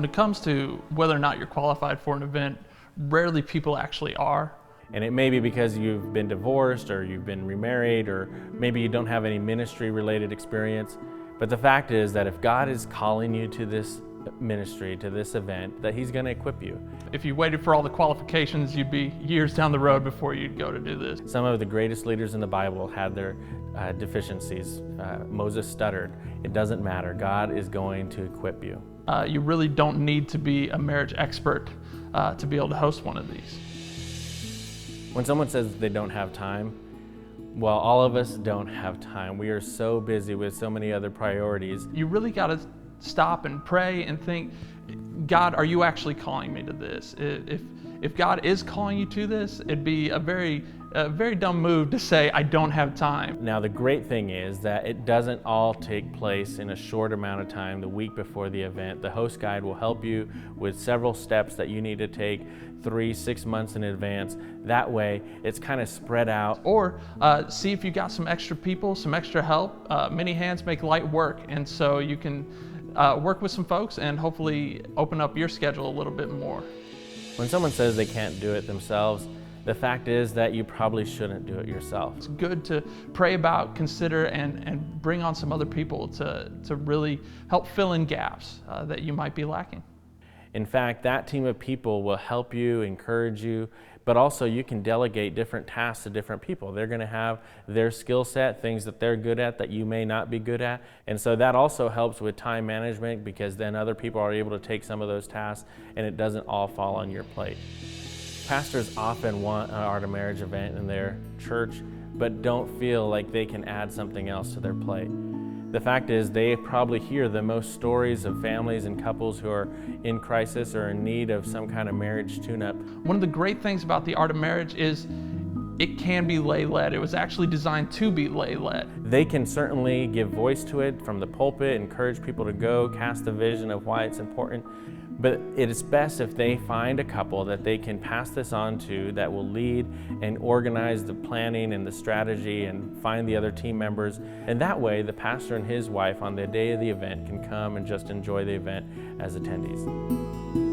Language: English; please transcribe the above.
When it comes to whether or not you're qualified for an event, rarely people actually are. And it may be because you've been divorced or you've been remarried or maybe you don't have any ministry related experience. But the fact is that if God is calling you to this ministry, to this event, that He's going to equip you. If you waited for all the qualifications, you'd be years down the road before you'd go to do this. Some of the greatest leaders in the Bible had their deficiencies. Moses stuttered. It doesn't matter. God is going to equip you. You really don't need to be a marriage expert to be able to host one of these. When someone says they don't have time, well, all of us don't have time. We are so busy with so many other priorities. You really got to stop and pray and think, God, are you actually calling me to this? If God is calling you to this, it'd be a very dumb move to say, I don't have time. Now, the great thing is that it doesn't all take place in a short amount of time, the week before the event. The host guide will help you with several steps that you need to take 3-6 months in advance. That way, it's kind of spread out. Or see if you got some extra people, some extra help. Many hands make light work, and so you can work with some folks and hopefully open up your schedule a little bit more. When someone says they can't do it themselves, the fact is that you probably shouldn't do it yourself. It's good to pray about, consider, and bring on some other people to really help fill in gaps that you might be lacking. In fact, that team of people will help you, encourage you, but also you can delegate different tasks to different people. They're going to have their skill set, things that they're good at that you may not be good at. And so that also helps with time management, because then other people are able to take some of those tasks and it doesn't all fall on your plate. Pastors often want an art of marriage event in their church, but don't feel like they can add something else to their plate. The fact is, they probably hear the most stories of families and couples who are in crisis or in need of some kind of marriage tune-up. One of the great things about the art of marriage is it can be lay-led. It was actually designed to be lay-led. They can certainly give voice to it from the pulpit, encourage people to go, cast the vision of why it's important. But it is best if they find a couple that they can pass this on to, that will lead and organize the planning and the strategy and find the other team members. And that way, the pastor and his wife on the day of the event can come and just enjoy the event as attendees.